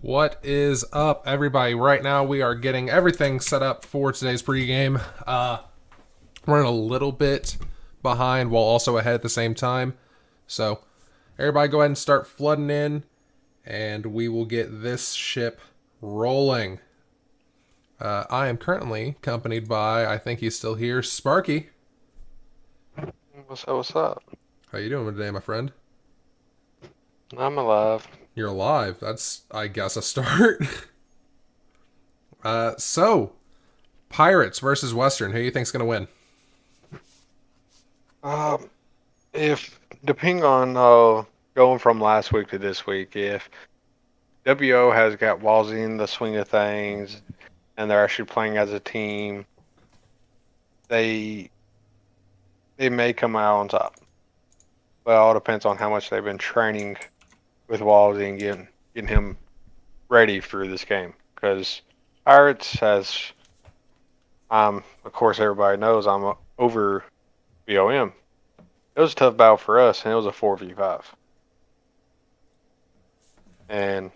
What is up, everybody? Right now, we are getting everything set up for today's pregame. We're running a little bit behind while also ahead at the same time. So, everybody go ahead and start flooding in, and we will get this ship rolling. I am currently accompanied by, I think he's still here, Sparky. What's up? What's up? How you doing today, my friend? I'm alive. You're alive. That's, I guess, a start. So, Pirates versus Western. Who do you think's going to win? Um, if depending on going from last week to this week, if WO has got Walsey in the swing of things and they're actually playing as a team, they may come out on top. But it all depends on how much they've been training with Walsey and getting him ready for this game. Because Pirates has, of course, everybody knows I'm over BOM. It was a tough battle for us, and it was a 4v5. And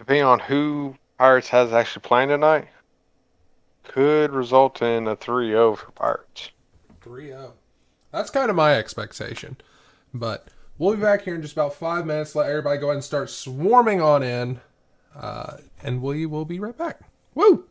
depending on who Pirates has actually playing tonight, could result in a 3-0 for Pirates. 3-0. That's kind of my expectation. But we'll be back here in just about 5 minutes. Let everybody go ahead and start swarming on in. And we will be right back. Woo!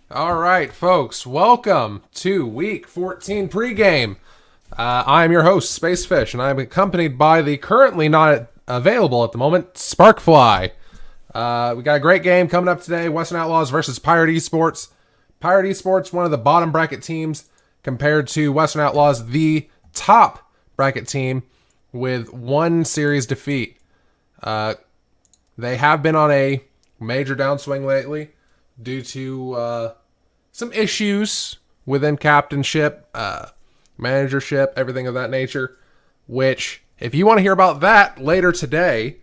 All right, folks, welcome to Week 14 pregame. I am your host, Spacefish, and I'm accompanied by the currently not available at the moment, Sparkfly. We got a great game coming up today, Western Outlaws versus Pirate eSports. Pirate eSports, one of the bottom bracket teams, compared to Western Outlaws, the top bracket team with one series defeat. They have been on a major downswing lately due to some issues within captainship, managership, everything of that nature, which, if you want to hear about that later today,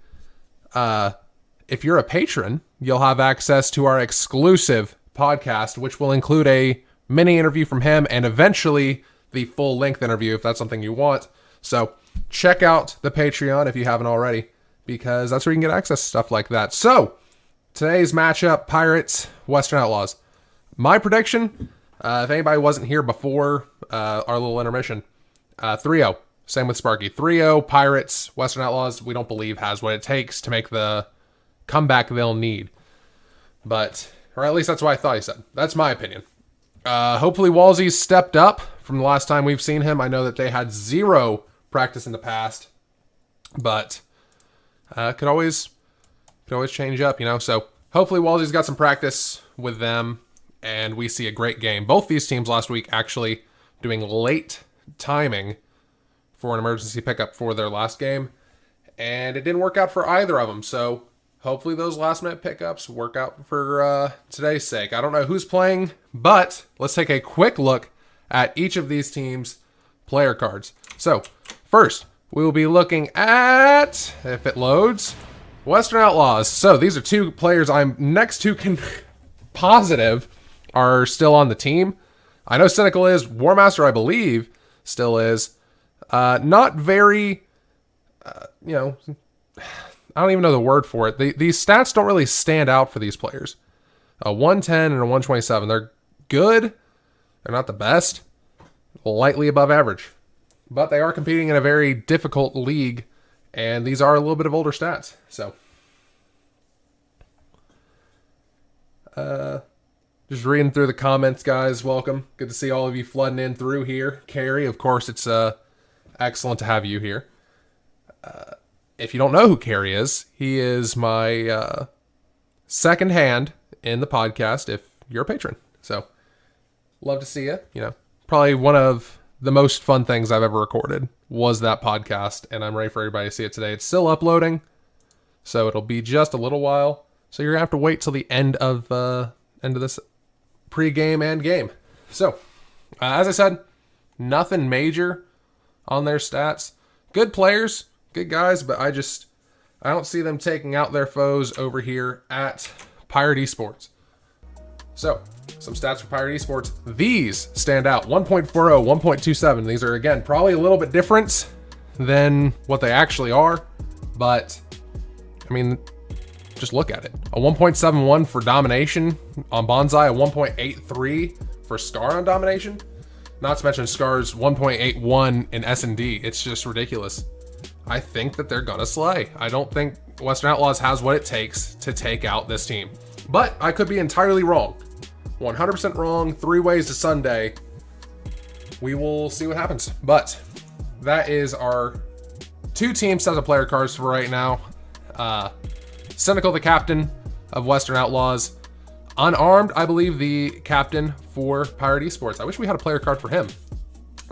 if you're a patron, you'll have access to our exclusive podcast, which will include a mini interview from him and eventually the full-length interview if that's something you want. So check out the Patreon if you haven't already, because that's where you can get access to stuff like that. So today's matchup, Pirates, Western Outlaws. My prediction, if anybody wasn't here before our little intermission, 3-0. Same with Sparky. 3-0, Pirates, Western Outlaws, we don't believe has what it takes to make the comeback they'll need. But, or at least that's what I thought he said. That's my opinion. Hopefully Walsey's stepped up from the last time we've seen him. I know that they had zero practice in the past, but could always change up, you know. So hopefully Walsey's got some practice with them, and we see a great game. Both these teams last week actually doing late timing for an emergency pickup for their last game, and it didn't work out for either of them. So hopefully those last-minute pickups work out for today's sake. I don't know who's playing, but let's take a quick look at each of these teams' player cards. So first, we will be looking at, if it loads, Western Outlaws. So these are two players I'm next to positive are still on the team. I know Cynical is. Warmaster, I believe, still is. Not very, I don't even know the word for it. These stats don't really stand out for these players. A 110 and a 127. They're good. They're not the best. Lightly above average. But they are competing in a very difficult league, and these are a little bit of older stats. So, just reading through the comments, guys. Welcome. Good to see all of you flooding in through here. Carrie, of course, it's excellent to have you here. If you don't know who Carrie is, he is my second hand in the podcast if you're a patron. So, love to see you. You know, probably one of the most fun things I've ever recorded was that podcast, and I'm ready for everybody to see it today. It's still uploading, so it'll be just a little while. So you're gonna have to wait till the end of this pre-game and game. So, as I said, nothing major on their stats. Good players, good guys, but I don't see them taking out their foes over here at Pirate eSports. So, some stats for Pirate eSports. These stand out. 1.40, 1.27. These are, again, probably a little bit different than what they actually are. But, I mean, just look at it. A 1.71 for Domination on Bonsai. A 1.83 for Scar on Domination. Not to mention Scar's 1.81 in S&D. It's just ridiculous. I think that they're going to slay. I don't think Western Outlaws has what it takes to take out this team. But I could be entirely wrong. 100% wrong. 3 ways to Sunday. We will see what happens. But that is our 2 team sets of player cards for right now. Cynical, the captain of Western Outlaws. Unarmed, I believe, the captain for Pirate eSports. I wish we had a player card for him.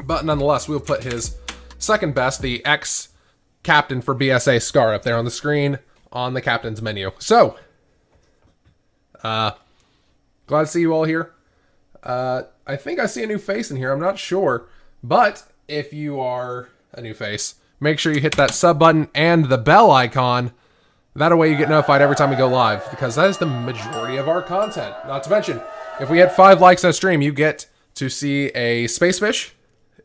But nonetheless, we'll put his second best, the captain for BSA Scar up there on the screen on the captain's menu. So, glad to see you all here. I think I see a new face in here. I'm not sure. But if you are a new face, make sure you hit that sub button and the bell icon. That way you get notified every time we go live, because that is the majority of our content. Not to mention, if we hit 5 likes on a stream, you get to see a space fish.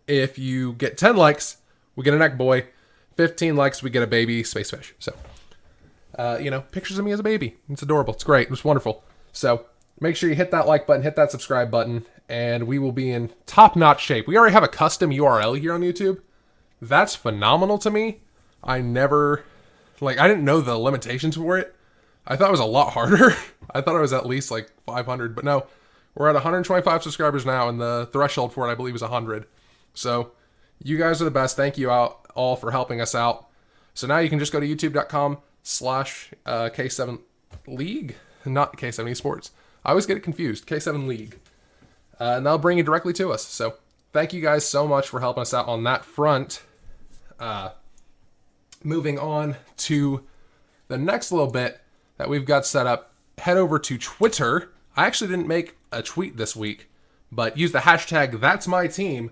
If you get 10 likes, we get a neck boy. 15 likes, we get a baby space fish. So, pictures of me as a baby. It's adorable. It's great. It's wonderful. So, make sure you hit that like button, hit that subscribe button, and we will be in top-notch shape. We already have a custom URL here on YouTube. That's phenomenal to me. I didn't know the limitations for it. I thought it was a lot harder. I thought it was at least like 500, but no. We're at 125 subscribers now, and the threshold for it, I believe, is 100. So, you guys are the best. Thank you all for helping us out. So now you can just go to youtube.com/K7 League, not K7 eSports. I always get it confused. K7 League. And they'll bring you directly to us. So, thank you guys so much for helping us out on that front. Moving on to the next little bit that we've got set up, head over to Twitter. I actually didn't make a tweet this week, but use the hashtag That's My Team,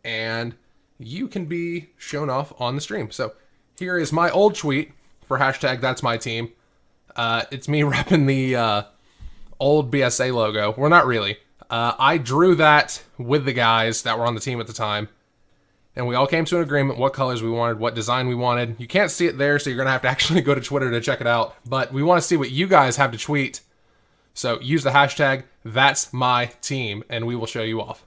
and you can be shown off on the stream. So here is my old tweet for hashtag That's My Team. It's me repping the old BSA logo. Well, not really. I drew that with the guys that were on the team at the time. And we all came to an agreement what colors we wanted, what design we wanted. You can't see it there, so you're going to have to actually go to Twitter to check it out. But we want to see what you guys have to tweet. So use the hashtag That's My Team, and we will show you off.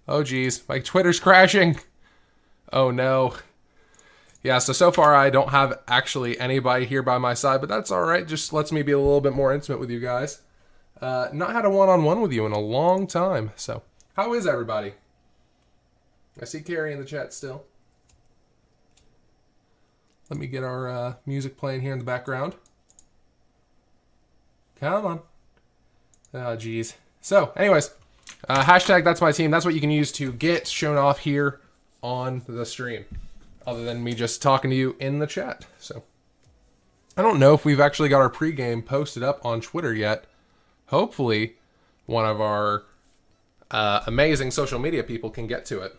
Oh, geez. My Twitter's crashing. Oh, no. Yeah, so far I don't have actually anybody here by my side, but that's all right. Just lets me be a little bit more intimate with you guys. Not had a one-on-one with you in a long time. So, how is everybody? I see Carrie in the chat still. Let me get our music playing here in the background. Come on. Oh, geez. So, anyways, hashtag That's My Team. That's what you can use to get shown off here on the stream, other than me just talking to you in the chat. So, I don't know if we've actually got our pregame posted up on Twitter yet. Hopefully, one of our amazing social media people can get to it.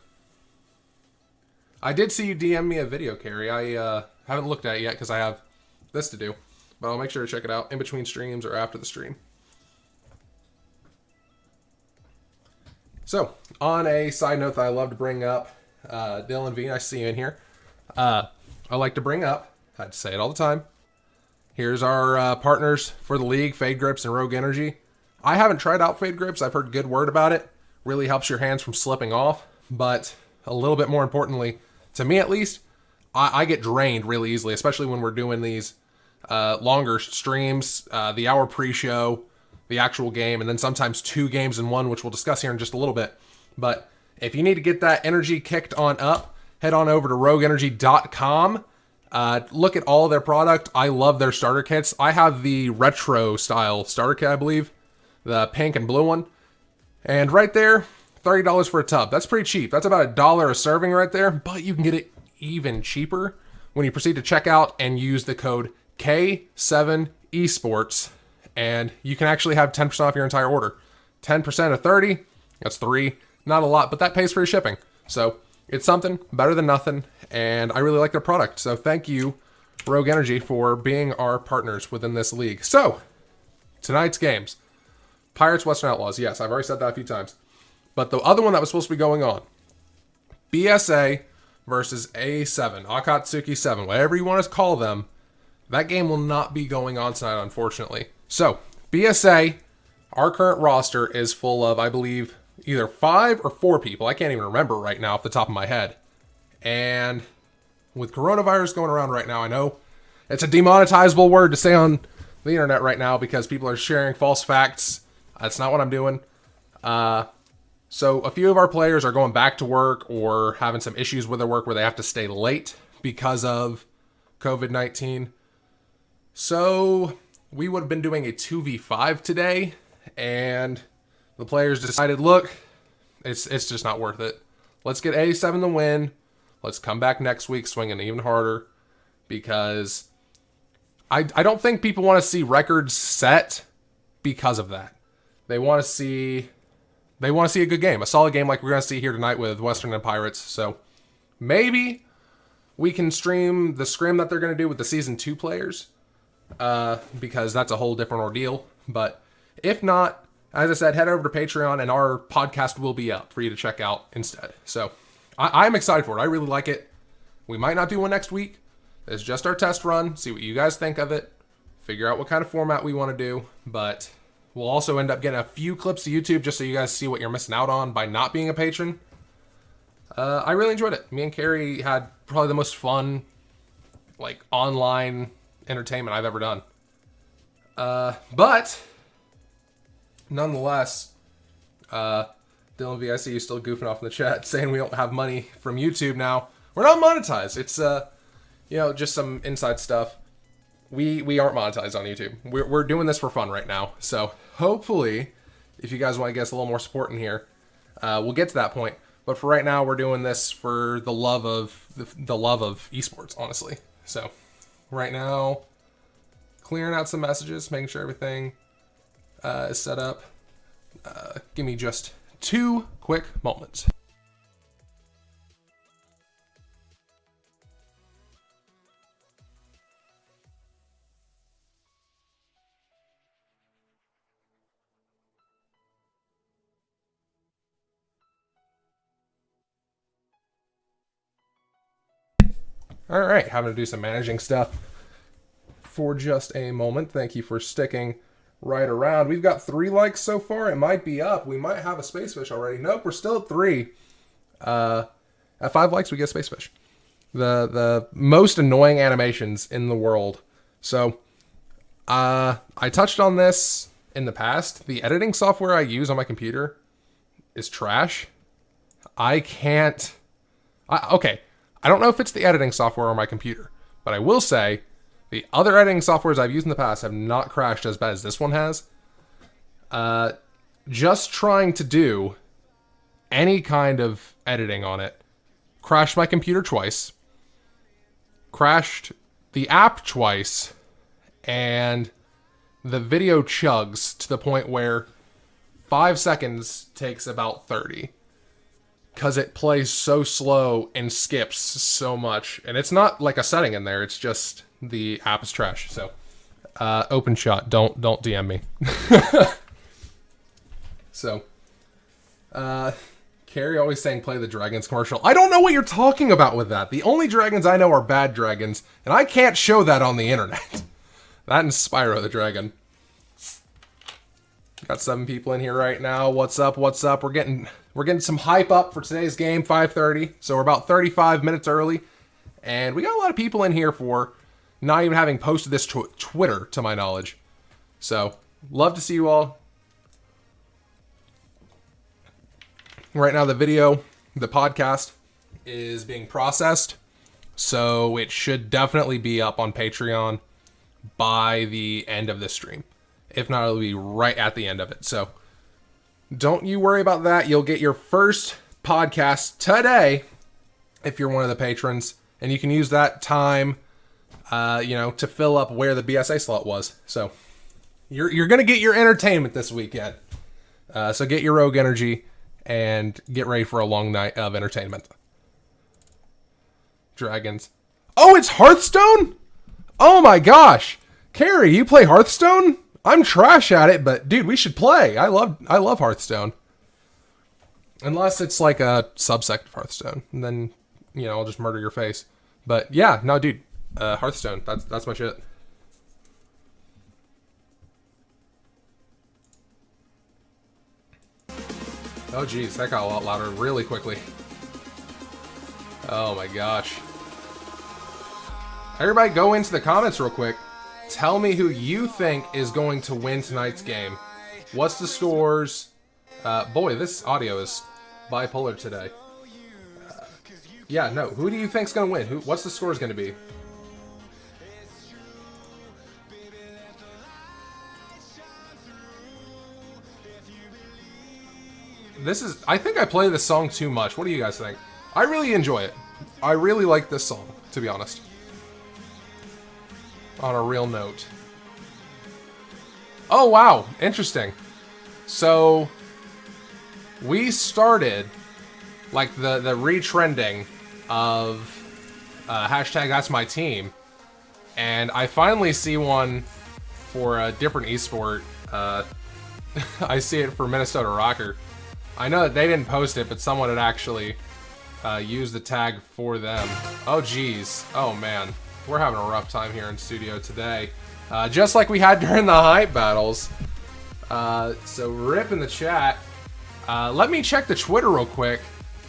I did see you DM me a video, Carrie. I haven't looked at it yet because I have this to do. But I'll make sure to check it out in between streams or after the stream. So, on a side note that I love to bring up, Dylan V, I see you in here. I like to bring up, I had to say it all the time, here's our partners for the league, Fade Grips and Rogue Energy. I haven't tried out Fade Grips. I've heard good word about it. Really helps your hands from slipping off. But a little bit more importantly, to me at least, I get drained really easily, especially when we're doing these longer streams, the hour pre-show, the actual game, and then sometimes 2 games in one, which we'll discuss here in just a little bit. But if you need to get that energy kicked on up, head on over to rogueenergy.com. Look at all their product. I love their starter kits. I have the retro style starter kit, I believe. The pink and blue one. And right there, $30 for a tub. That's pretty cheap. That's about $1 a serving right there. But you can get it even cheaper when you proceed to check out and use the code K7 eSports. And you can actually have 10% off your entire order. 10% of 30, that's 3. Not a lot, but that pays for your shipping. So it's something better than nothing, and I really like their product. So thank you, Rogue Energy, for being our partners within this league. So, tonight's games. Pirates, Western Outlaws. Yes, I've already said that a few times. But the other one that was supposed to be going on, BSA versus A7, Akatsuki 7, whatever you want to call them, that game will not be going on tonight, unfortunately. So, BSA, our current roster is full of, I believe, either 5 or 4 people. I can't even remember right now off the top of my head. And with coronavirus going around right now, I know it's a demonetizable word to say on the internet right now because people are sharing false facts. That's not what I'm doing. So a few of our players are going back to work or having some issues with their work where they have to stay late because of COVID-19. So we would have been doing a 2v5 today, and the players decided, look, it's just not worth it. Let's get 87 the win. Let's come back next week swinging even harder, because I don't think people want to see records set because of that. They want to see a good game, a solid game like we're going to see here tonight with Western and Pirates. So maybe we can stream the scrim that they're going to do with the Season 2 players, because that's a whole different ordeal. But if not, as I said, head over to Patreon and our podcast will be up for you to check out instead. So I'm excited for it. I really like it. We might not do one next week. It's just our test run. See what you guys think of it. Figure out what kind of format we want to do. But we'll also end up getting a few clips to YouTube just so you guys see what you're missing out on by not being a patron. I really enjoyed it. Me and Carrie had probably the most fun, like, online entertainment I've ever done. But nonetheless, Dylan V, I see you still goofing off in the chat saying we don't have money from YouTube now. We're not monetized. It's just some inside stuff. We aren't monetized on YouTube. We're doing this for fun right now. So hopefully, if you guys want to get us a little more support in here, we'll get to that point. But for right now, we're doing this for the love of eSports, honestly. So right now, clearing out some messages, making sure everything is set up. Give me just 2 quick moments. All right, having to do some managing stuff for just a moment. Thank you for sticking right around. We've got 3 likes so far. It might be up. We might have a space fish already. Nope, we're still at 3. At 5 likes, we get space fish. The most annoying animations in the world. So, I touched on this in the past. The editing software I use on my computer is trash. Okay. I don't know if it's the editing software on my computer, but I will say the other editing softwares I've used in the past have not crashed as bad as this one has. Just trying to do any kind of editing on it crashed my computer twice, crashed the app twice, and the video chugs to the point where 5 seconds takes about 30. Because it plays so slow and skips so much. And it's not like a setting in there. It's just the app is trash. So, open shot. Don't DM me. So, Carrie always saying play the dragons commercial. I don't know what you're talking about with that. The only dragons I know are bad dragons. And I can't show that on the internet. That and Spyro the Dragon. Got 7 people in here right now. What's up? We're getting some hype up for today's game, 5:30. So we're about 35 minutes early. And we got a lot of people in here for not even having posted this to Twitter, to my knowledge. So, love to see you all. Right now, the podcast is being processed. So it should definitely be up on Patreon by the end of this stream. If not, it'll be right at the end of it. So don't you worry about that. You'll get your first podcast today if you're one of the patrons. And you can use that time, to fill up where the BSA slot was. So you're going to get your entertainment this weekend. So get your rogue energy and get ready for a long night of entertainment. Dragons. Oh, it's Hearthstone? Oh my gosh. Carrie, you play Hearthstone? I'm trash at it, but dude, we should play. I love Hearthstone. Unless it's like a subsect of Hearthstone, and then I'll just murder your face. But yeah, no, dude, Hearthstone. That's my shit. Oh geez, that got a lot louder really quickly. Oh my gosh. Everybody, go into the comments real quick. Tell me who you think is going to win tonight's game. What's the scores? Boy, this audio is bipolar today. Who do you think's going to win? What's the scores going to be? I think I play this song too much. What do you guys think? I really enjoy it. I really like this song, to be honest. On a real note. Oh, wow. Interesting. So, we started, like, the retrending of hashtag That's My Team. And I finally see one for a different esport. I see it for Minnesota Rocker. I know that they didn't post it, but someone had actually used the tag for them. Oh, geez. Oh, man. We're having a rough time here in studio today. Just like we had during the hype battles. So, rip in the chat. Let me check the Twitter real quick.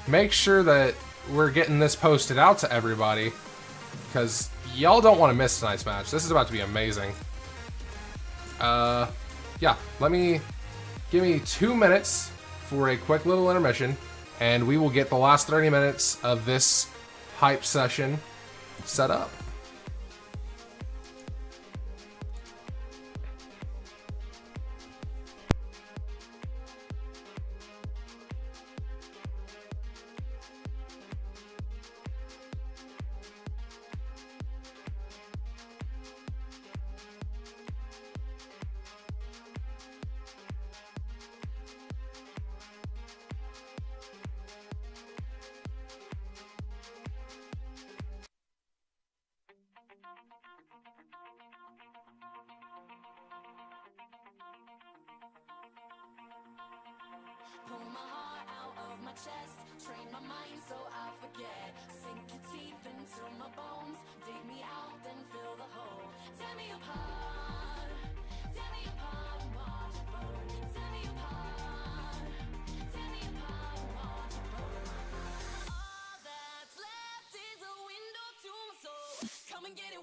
Make sure that we're getting this posted out to everybody. Because y'all don't want to miss tonight's match. This is about to be amazing. Yeah, give me 2 minutes for a quick little intermission, and we will get the last 30 minutes of this hype session set up. Pull my heart out of my chest, train my mind so I forget. Sink your teeth into my bones, dig me out, then fill the hole. Tear me apart and watch it burn. Tear me apart and watch it burn. All that's left is a window to my soul. Come and get it.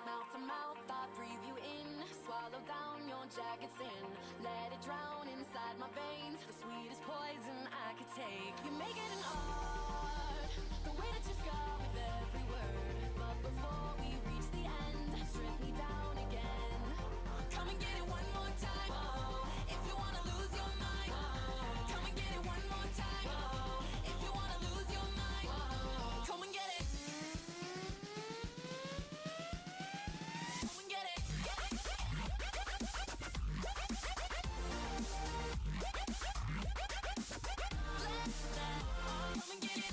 Mouth to mouth, I breathe you in. Swallow down your jagged sin. Let it drown inside my veins. The sweetest poison I could take. You make it an art, the way that you scar with every word. But before we reach the end, strip me down again. Come and get it one more time. If you wanna lose your mind, come and get it one more time. If you wanna lose your mind, come and get it. Come and get it.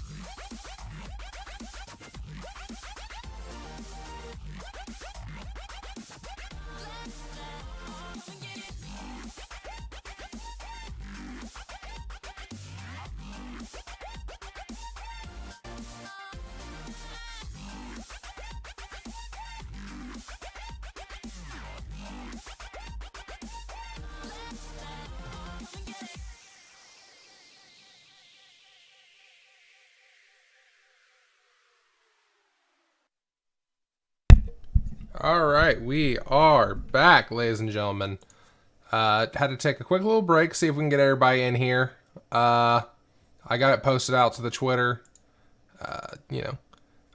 All right, we are back, ladies and gentlemen. Had to take a quick little break, see if we can get everybody in here. I got it posted out to the Twitter.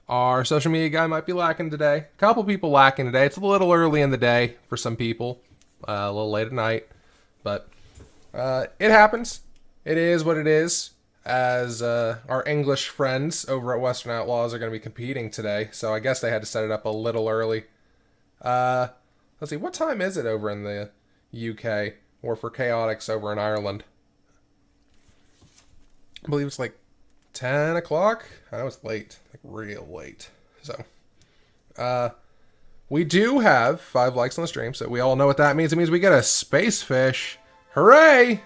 Our social media guy might be lacking today. A couple people lacking today. It's a little early in the day for some people, a little late at night, but it happens. It is what it is. As our English friends over at Western Outlaws are going to be competing today, so I guess they had to set it up a little early. Let's see, what time is it over in the UK, or for Chaotix over in Ireland? I believe it's like 10 o'clock. I know it's late, like real late. So, we do have 5 likes on the stream, so we all know what that means. It means we get a space fish. Hooray!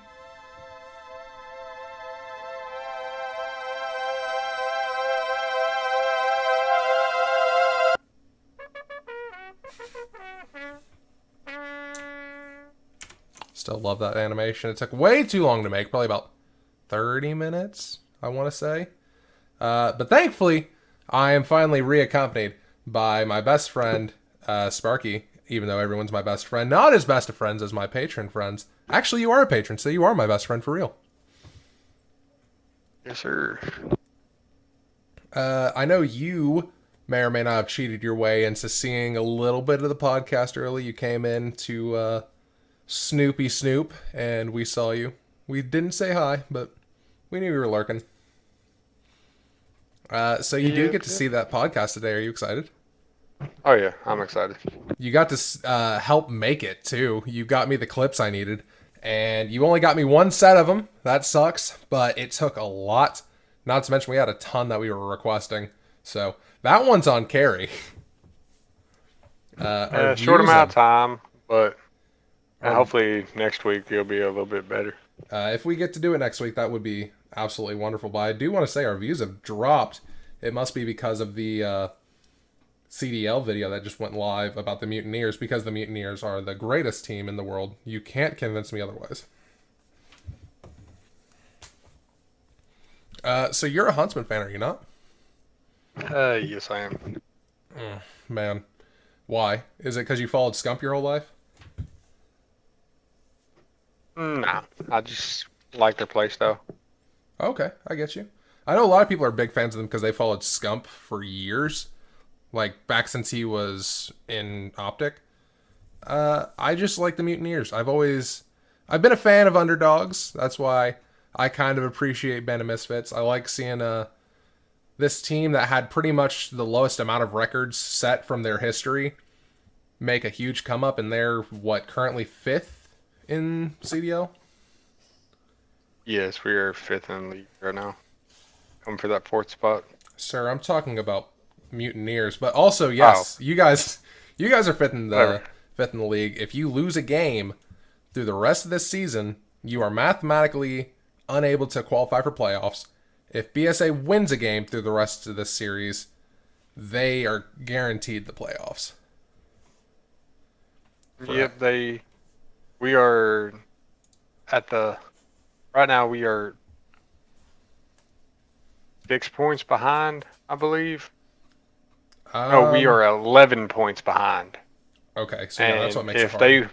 Still love that animation. It took way too long to make, probably about 30 minutes, I want to say. But thankfully, I am finally reaccompanied by my best friend, Sparky, even though everyone's my best friend. Not as best of friends as my patron friends. Actually, you are a patron, so you are my best friend for real. Yes, sir. I know you may or may not have cheated your way into seeing a little bit of the podcast early. You came in to Snoopy Snoop, and we saw you. We didn't say hi, but we knew you were lurking. So you do get to see that podcast today. Are you excited? Oh yeah, I'm excited. You got to help make it too. You got me the clips I needed, and you only got me one set of them. That sucks, but it took a lot. Not to mention we had a ton that we were requesting. So that one's on Carrie. Short amount of time, but hopefully next week it'll be a little bit better. If we get to do it next week, that would be absolutely wonderful. But I do want to say our views have dropped. It must be because of the CDL video that just went live about the Mutineers, because the Mutineers are the greatest team in the world. You can't convince me otherwise. So you're a Huntsman fan, are you not? Yes, I am. Man, why? Is it because you followed Scump your whole life? Nah, I just like their play style. Okay, I get you. I know a lot of people are big fans of them because they followed Scump for years, like back since he was in Optic. I just like the Mutineers. I've been a fan of underdogs. That's why I kind of appreciate Band of Misfits. I like seeing this team that had pretty much the lowest amount of records set from their history make a huge come up, and they're currently 5th in CDL? Yes, we are 5th in the league right now. Coming for that 4th spot. Sir, I'm talking about Mutineers, but also yes, you guys are 5th in the league. If you lose a game through the rest of this season, you are mathematically unable to qualify for playoffs. If BSA wins a game through the rest of this series, they are guaranteed the playoffs. Yep, we are right now we are 6 points behind, I believe. No, we are 11 points behind. Okay, so yeah, that's what makes it hard.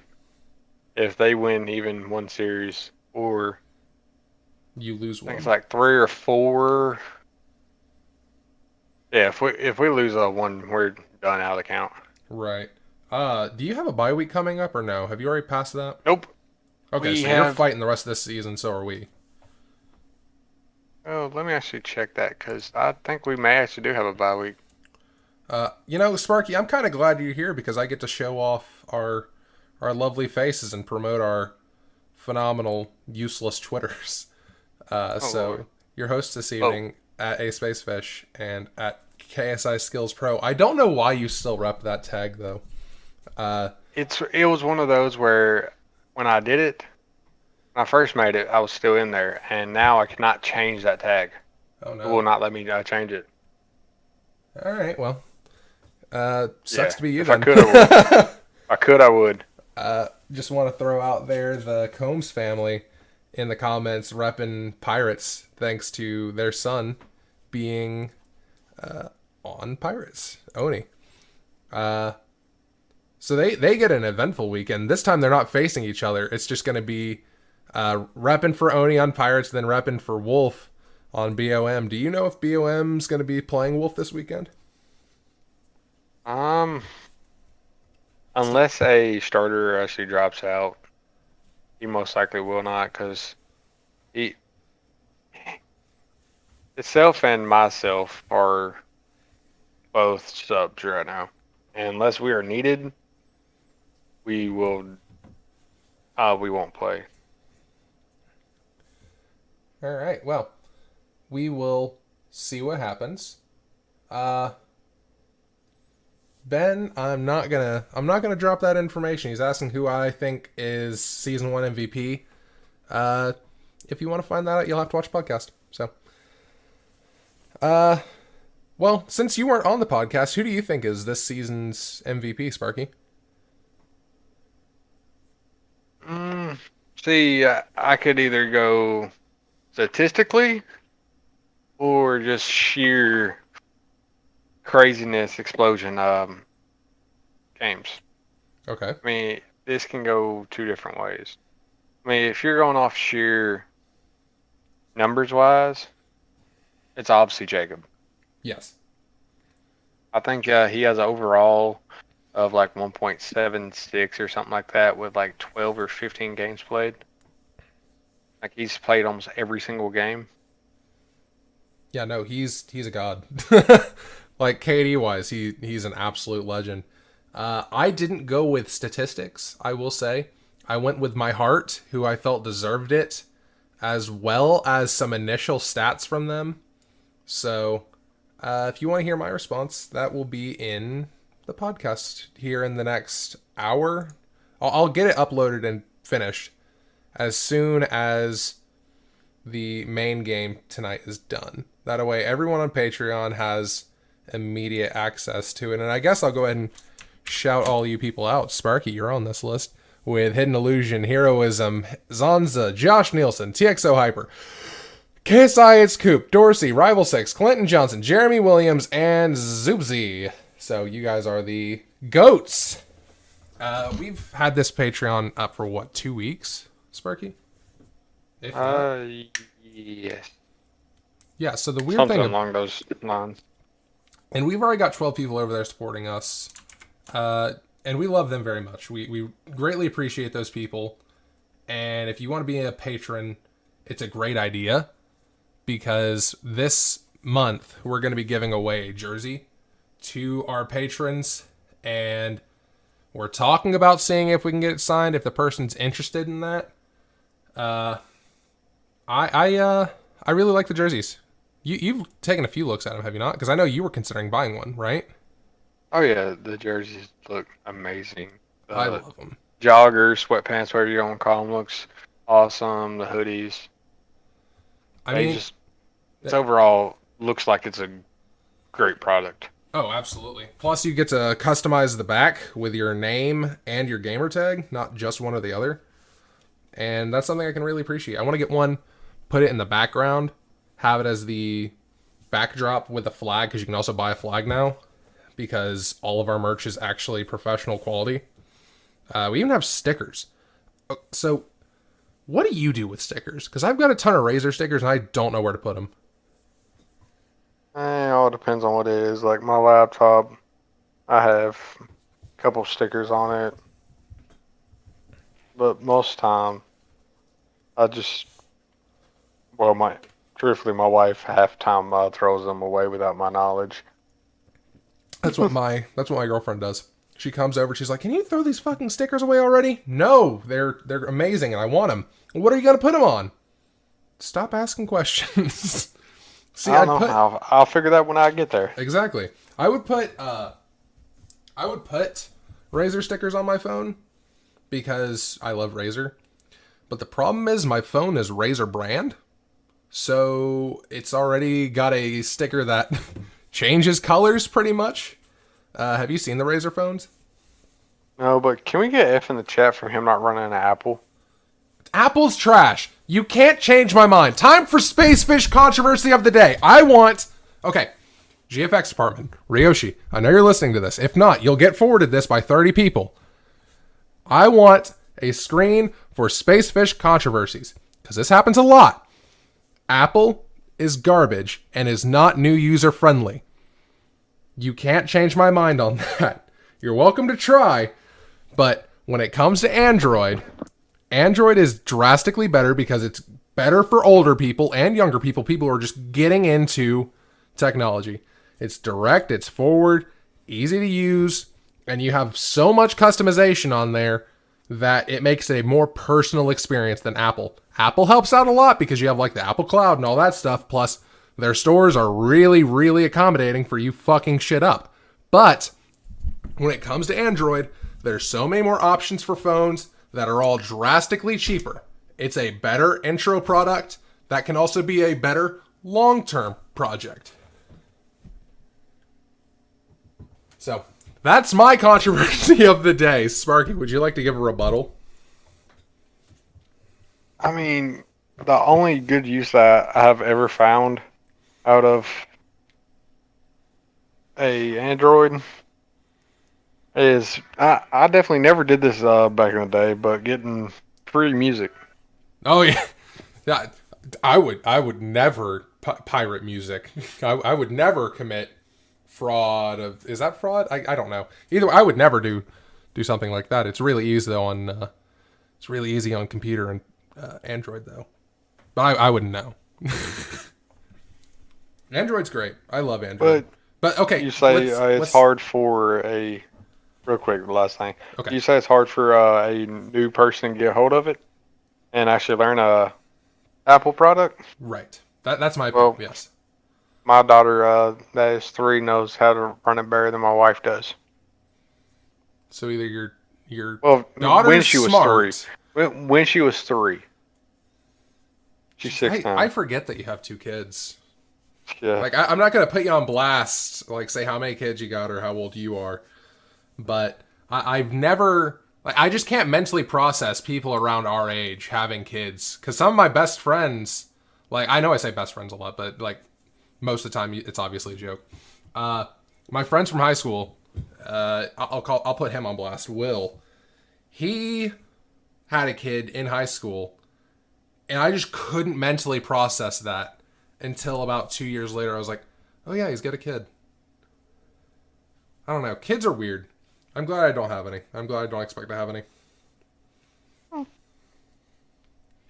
If they win even one series, or you lose one, I think it's like 3 or 4. Yeah, if we lose one, we're done out of the count. Right. Do you have a bye week coming up or no? Have you already passed that? Nope. Okay, so you're fighting the rest of this season, so are we. Oh, let me actually check that, because I think we may actually do have a bye week. Sparky, I'm kind of glad you're here because I get to show off our lovely faces and promote our phenomenal, useless Twitters. So Lord. Your host this evening at A Spacefish and at KSI Skills Pro. I don't know why you still rep that tag though. It was one of those where when I did it, when I first made it, I was still in there, and now I cannot change that tag. Oh no! It will not let me change it. All right, well, sucks to be you if then. I could, I would. If I could, I would. Just want to throw out there the Combs family in the comments repping Pirates thanks to their son being on Pirates. Oni. So they get an eventful weekend. This time they're not facing each other. It's just going to be repping for Oni on Pirates, then repping for Wolf on BOM. Do you know if BOM's going to be playing Wolf this weekend? Unless a starter actually drops out, he most likely will not, because he itself and myself are both subs right now. And unless we are needed, we won't play. All right. Well, we will see what happens. Ben, I'm not gonna drop that information. He's asking who I think is season 1 MVP. If you want to find that out, you'll have to watch the podcast. So, well, since you weren't on the podcast, who do you think is this season's MVP, Sparky? See, I could either go statistically or just sheer craziness explosion games. Okay. I mean, this can go two different ways. I mean, if you're going off sheer numbers wise, it's obviously Jacob. Yes. I think he has an overall of like 1.76 or something like that with like 12 or 15 games played. Like he's played almost every single game. Yeah, no, he's a god. Like KD wise, he's an absolute legend. I didn't go with statistics, I will say. I went with my heart, who I felt deserved it, as well as some initial stats from them. So, if you want to hear my response, that will be in the podcast here in the next hour. I'll get it uploaded and finished as soon as the main game tonight is done. That way, everyone on Patreon has immediate access to it. And I guess I'll go ahead and shout all you people out. Sparky, you're on this list with Hidden Illusion, Heroism, Zonza, Josh Nielsen, TXO Hyper, KSI It's Coop, Dorsey, Rival 6, Clinton Johnson, Jeremy Williams, and Zoobzy. So you guys are the GOATs. We've had this Patreon up for what, 2 weeks, Sparky? If not. Yes. Yeah, so the weird Something thing along those lines. and we've already got 12 people over there supporting us. And we love them very much. We greatly appreciate those people. And if you want to be a patron, it's a great idea. Because this month, we're going to be giving away a jersey to our patrons. And we're talking about seeing if we can get it signed, if the person's interested in that. I really like the jerseys. You've taken a few looks at them, have you not? Because I know you were considering buying one, right? Oh yeah, the jerseys look amazing. I love them. Joggers, sweatpants, whatever you want to call them, looks awesome. The hoodies. It's overall looks like it's a great product. Oh, absolutely. Plus, you get to customize the back with your name and your gamer tag, not just one or the other. And that's something I can really appreciate. I want to get one, put it in the background, have it as the backdrop with a flag, because you can also buy a flag now, because all of our merch is actually professional quality. We even have stickers. So, what do you do with stickers? Because I've got a ton of Razer stickers, and I don't know where to put them. It all depends on what it is. Like my laptop, I have a couple stickers on it. But most time, truthfully, my wife half time throws them away without my knowledge. That's what my girlfriend does. She comes over, she's like, "Can you throw these fucking stickers away already?" No, they're amazing and I want them. What are you gonna put them on? Stop asking questions. See, I don't know. I'll figure that when I get there. Exactly. I would put Razer stickers on my phone because I love Razer. But the problem is my phone is Razer brand. So it's already got a sticker that changes colors pretty much. Have you seen the Razer phones? No, but can we get F in the chat for him not running an Apple? Apple's trash. You can't change my mind. Time for Space Fish controversy of the day. Okay. GFX department, Ryoshi, I know you're listening to this. If not, you'll get forwarded this by 30 people. I want a screen for Spacefish controversies, because this happens a lot. Apple is garbage and is not new user friendly. You can't change my mind on that. You're welcome to try, but when it comes to Android is drastically better because it's better for older people and younger people, people who are just getting into technology. It's direct, it's forward, easy to use, and you have so much customization on there that it makes it a more personal experience than Apple. Apple helps out a lot because you have like the Apple Cloud and all that stuff, plus their stores are really, really accommodating for you fucking shit up. But when it comes to Android, there's so many more options for phones that are all drastically cheaper. It's a better intro product that can also be a better long-term project. So, that's my controversy of the day. Sparky, would you like to give a rebuttal? I mean, the only good use that I have ever found out of a Android is I definitely never did this back in the day, but getting free music. Oh yeah, yeah. I would never pirate music. I would never commit fraud. Is that fraud? I don't know. Either way, I would never do something like that. It's really easy though on it's really easy on computer and Android though. But I wouldn't know. Android's great. I love Android. But okay, you say it's hard for a real quick last thing. Okay. You say it's hard for a new person to get hold of it and actually learn a Apple product. Right. That's my opinion. Yes. My daughter, that is 3, knows how to run it better than my wife does. So either your daughter when she smart. was 3. When she was 3. She's 6 now. I forget that you have 2 kids. Yeah. Like I'm not gonna put you on blast, like say how many kids you got or how old you are, but I've never, like, I just can't mentally process people around our age having kids. Because some of my best friends, like, I know I say best friends a lot, but like most of the time it's obviously a joke. My friends from high school, I'll put him on blast. Will, he had a kid in high school, and I just couldn't mentally process that until about 2 years later. I was like, oh yeah, he's got a kid. I don't know. Kids are weird. I'm glad I don't have any. I'm glad I don't expect to have any.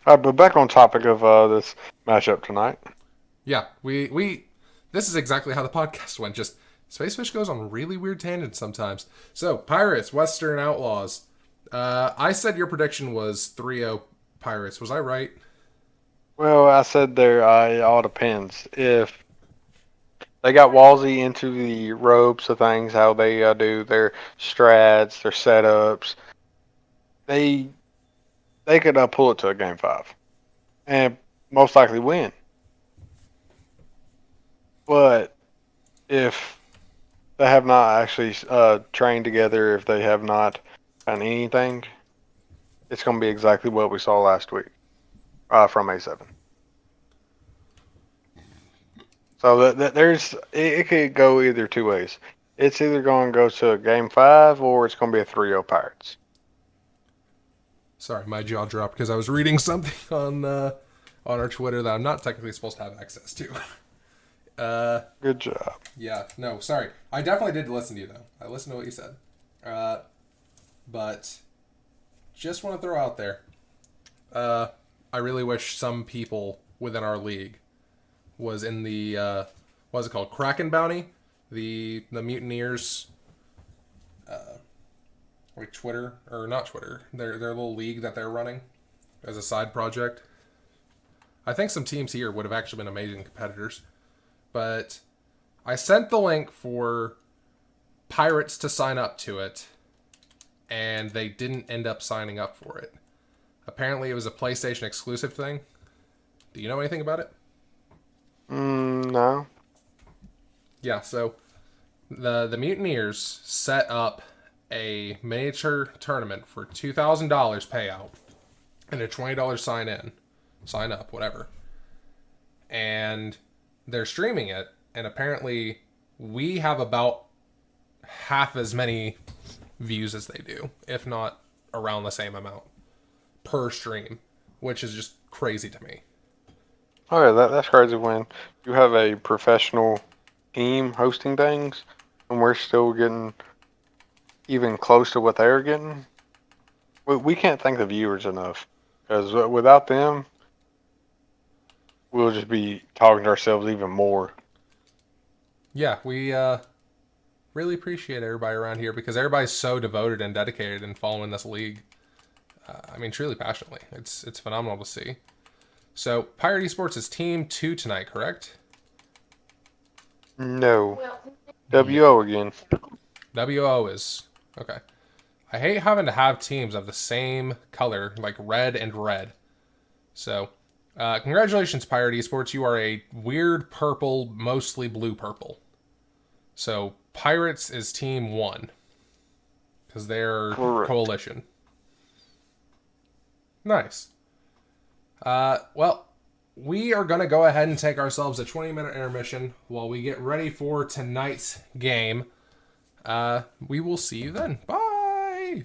But back on topic of this matchup tonight. Yeah, we this is exactly how the podcast went. Just Spacefish goes on really weird tangents sometimes. So, Pirates, Western Outlaws. I said your prediction was 3-0 Pirates. Was I right? Well, I said there, it all depends. If they got Walsey into the ropes of things, how they do their strats, their setups, they could pull it to a game 5 and most likely win. But if they have not actually trained together, if they have not done anything, it's going to be exactly what we saw last week from A7. So it could go either 2 ways. It's either going to go to a game 5 or it's going to be a 3-0 Pirates. Sorry, my jaw dropped because I was reading something on our Twitter that I'm not technically supposed to have access to. Good job. Yeah, no, sorry. I definitely did listen to you, though. I listened to what you said. But just want to throw out there, I really wish some people within our league was in the, what is it called? Kraken Bounty? The Mutineers, like Twitter, or not Twitter, their little league that they're running as a side project. I think some teams here would have actually been amazing competitors. But I sent the link for Pirates to sign up to it, and they didn't end up signing up for it. Apparently it was a PlayStation exclusive thing. Do you know anything about it? No. Yeah, so the Mutineers set up a miniature tournament for $2,000 payout and a $20 sign up, whatever. And they're streaming it, and apparently we have about half as many views as they do, if not around the same amount per stream, which is just crazy to me. Oh yeah, that's crazy when you have a professional team hosting things, and we're still getting even close to what they're getting. We can't thank the viewers enough, because without them, we'll just be talking to ourselves even more. Yeah, we really appreciate everybody around here because everybody's so devoted and dedicated in following this league. I mean, truly passionately. It's phenomenal to see. So, Pirate Esports is Team 2 tonight, correct? No. WO again. WO is. Okay. I hate having to have teams of the same color, like red and red. So, congratulations, Pirate Esports. You are a weird purple, mostly blue purple. So, Pirates is Team 1. Because they're Correct. coalition. Nice. Well, we are going to go ahead and take ourselves a 20-minute intermission while we get ready for tonight's game. We will see you then. Bye!